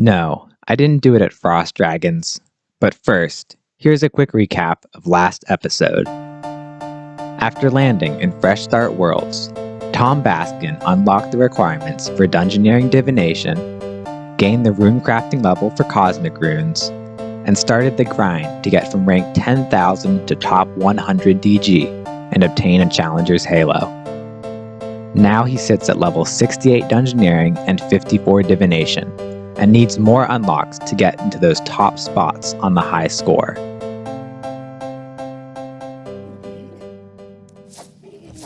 No, I didn't do it at Frost Dragons. But first, here's a quick recap of last episode. After landing in Fresh Start Worlds, Tom Baskin unlocked the requirements for dungeoneering divination, gained the rune crafting level for cosmic runes, and started the grind to get from rank 10,000 to top 100 DG and obtain a Challenger's Halo. Now he sits at level 68 dungeoneering and 54 divination, and needs more unlocks to get into those top spots on the high score.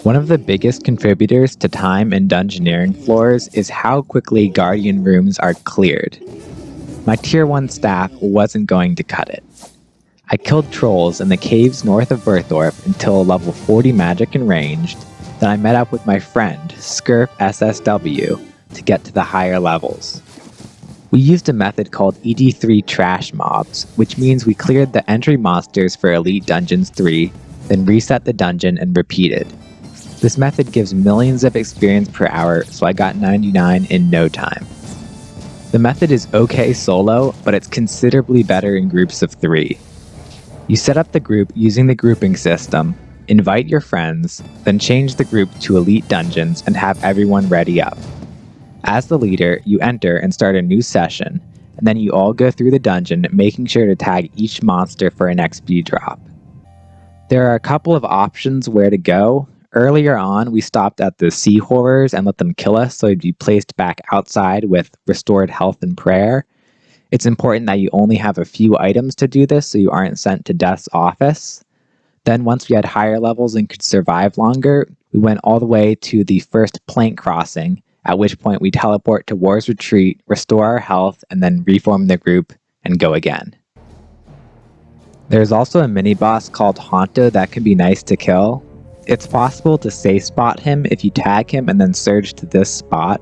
One of the biggest contributors to time in dungeoneering floors is how quickly Guardian rooms are cleared. My tier 1 staff wasn't going to cut it. I killed trolls in the caves north of Berthorpe until level 40 magic and ranged, then I met up with my friend, Skirf SSW, to get to the higher levels. We used a method called ED3 Trash Mobs, which means we cleared the entry monsters for Elite Dungeons 3, then reset the dungeon and repeated. This method gives millions of experience per hour, so I got 99 in no time. The method is okay solo, but it's considerably better in groups of 3. You set up the group using the grouping system, invite your friends, then change the group to Elite Dungeons and have everyone ready up. As the leader, you enter and start a new session, and then you all go through the dungeon making sure to tag each monster for an XP drop. There are a couple of options where to go. Earlier on, we stopped at the sea horrors and let them kill us so we'd be placed back outside with restored health and prayer. It's important that you only have a few items to do this so you aren't sent to Death's office. Then once we had higher levels and could survive longer, we went all the way to the first plank crossing, at which point we teleport to War's Retreat, restore our health, and then reform the group and go again. There's also a mini-boss called Honto that can be nice to kill. It's possible to safe spot him if you tag him and then surge to this spot.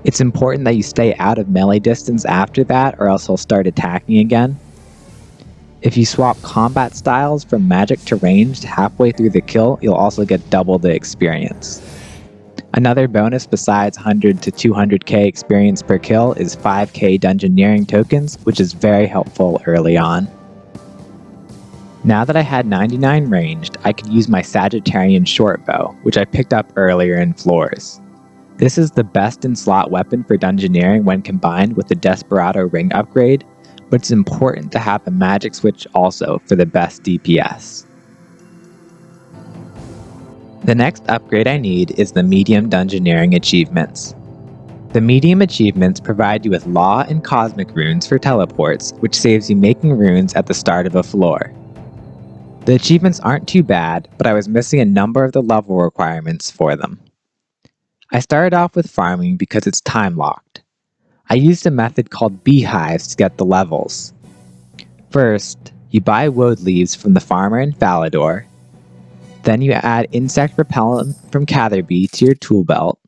It's important that you stay out of melee distance after that or else he'll start attacking again. If you swap combat styles from magic to ranged halfway through the kill, you'll also get double the experience. Another bonus besides 100 to 200k experience per kill is 5k dungeoneering tokens, which is very helpful early on. Now that I had 99 ranged, I could use my Sagittarian shortbow, which I picked up earlier in floors. This is the best in slot weapon for dungeoneering when combined with the Desperado ring upgrade, but it's important to have a magic switch also for the best DPS. The next upgrade I need is the medium dungeoneering achievements. The medium achievements provide you with law and cosmic runes for teleports, which saves you making runes at the start of a floor. The achievements aren't too bad, but I was missing a number of the level requirements for them. I started off with farming because it's time locked. I used a method called beehives to get the levels. First, you buy woad leaves from the farmer in Falador. Then you add insect repellent from Catherby to your tool belt,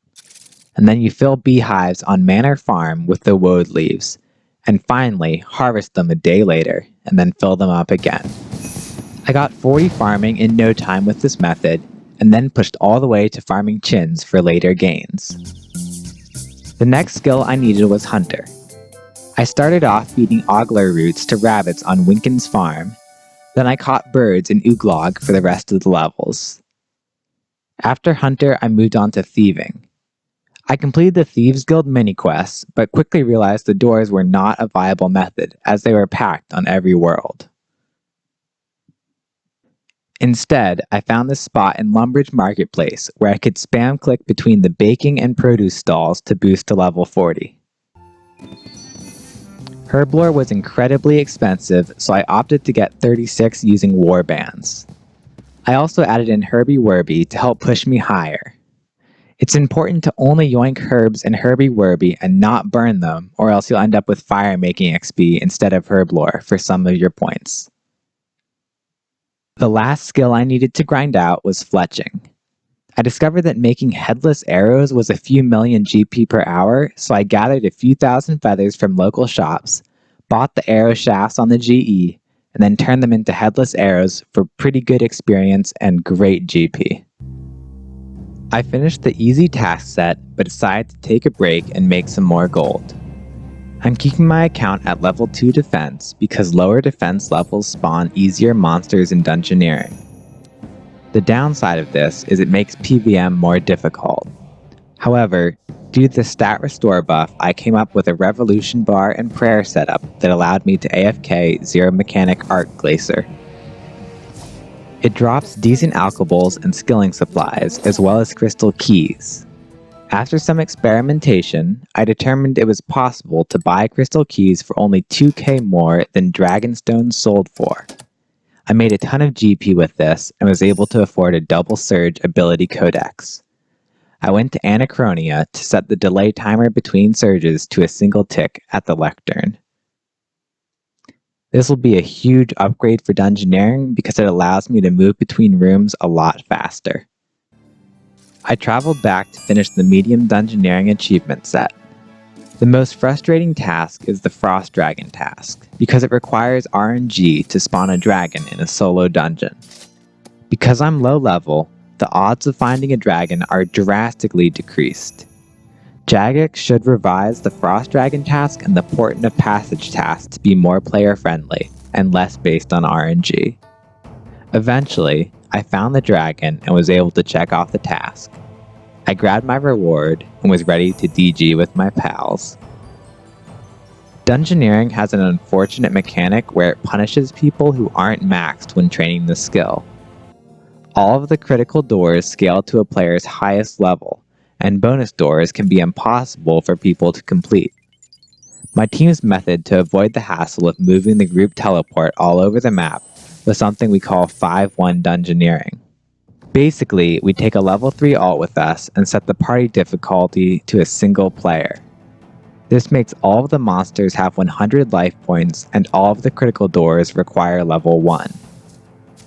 and then you fill beehives on Manor Farm with the woad leaves, and finally harvest them a day later, and then fill them up again. I got 40 farming in no time with this method, and then pushed all the way to farming chins for later gains. The next skill I needed was Hunter. I started off feeding ogler roots to rabbits on Winkin's farm. Then I caught birds in Uglog for the rest of the levels. After Hunter, I moved on to thieving. I completed the Thieves Guild mini-quests, but quickly realized the doors were not a viable method, as they were packed on every world. Instead, I found this spot in Lumbridge Marketplace, where I could spam click between the baking and produce stalls to boost to level 40. Herblore was incredibly expensive, so I opted to get 36 using warbands. I also added in Herbie Werby to help push me higher. It's important to only yoink herbs and Herbie Werby and not burn them, or else you'll end up with fire making XP instead of Herblore for some of your points. The last skill I needed to grind out was fletching. I discovered that making headless arrows was a few million GP per hour, so I gathered a few thousand feathers from local shops, bought the arrow shafts on the GE, and then turned them into headless arrows for pretty good experience and great GP. I finished the easy task set, but decided to take a break and make some more gold. I'm keeping my account at level 2 defense because lower defense levels spawn easier monsters in dungeoneering. The downside of this is it makes PvM more difficult. However, due to the stat restore buff, I came up with a revolution bar and prayer setup that allowed me to AFK Zero Mechanic Art Glacier. It drops decent alcohols and skilling supplies, as well as crystal keys. After some experimentation, I determined it was possible to buy crystal keys for only 2k more than Dragonstone sold for. I made a ton of GP with this and was able to afford a double surge ability codex. I went to Anachronia to set the delay timer between surges to a single tick at the lectern. This will be a huge upgrade for dungeoneering because it allows me to move between rooms a lot faster. I traveled back to finish the medium dungeoneering achievement set. The most frustrating task is the Frost Dragon task, because it requires RNG to spawn a dragon in a solo dungeon. Because I'm low level, the odds of finding a dragon are drastically decreased. Jagex should revise the Frost Dragon task and the Portent of Passage task to be more player friendly and less based on RNG. Eventually, I found the dragon and was able to check off the task. I grabbed my reward and was ready to DG with my pals. Dungeoneering has an unfortunate mechanic where it punishes people who aren't maxed when training the skill. All of the critical doors scale to a player's highest level, and bonus doors can be impossible for people to complete. My team's method to avoid the hassle of moving the group teleport all over the map was something we call 5-1 dungeoneering. Basically, we take a level 3 alt with us and set the party difficulty to a single player. This makes all of the monsters have 100 life points and all of the critical doors require level 1.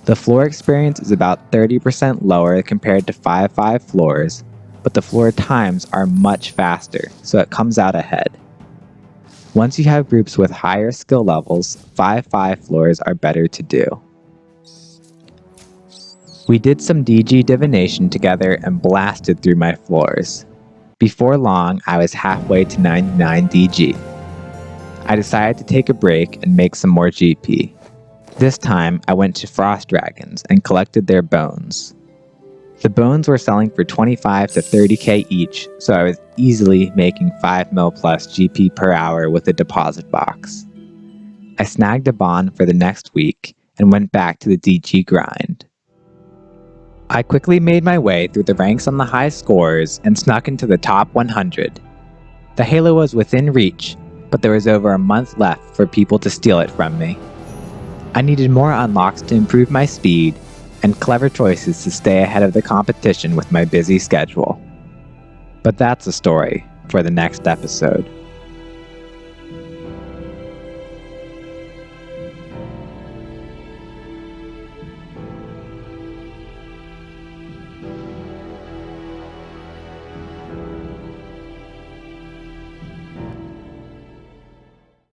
The floor experience is about 30% lower compared to 5-5 floors, but the floor times are much faster, so it comes out ahead. Once you have groups with higher skill levels, 5-5 floors are better to do. We did some DG divination together and blasted through my floors. Before long, I was halfway to 99 DG. I decided to take a break and make some more GP. This time, I went to Frost Dragons and collected their bones. The bones were selling for 25 to 30k each, so I was easily making 5 mil plus GP per hour with a deposit box. I snagged a bond for the next week and went back to the DG grind. I quickly made my way through the ranks on the high scores and snuck into the top 100. The halo was within reach, but there was over a month left for people to steal it from me. I needed more unlocks to improve my speed, and clever choices to stay ahead of the competition with my busy schedule. But that's a story for the next episode.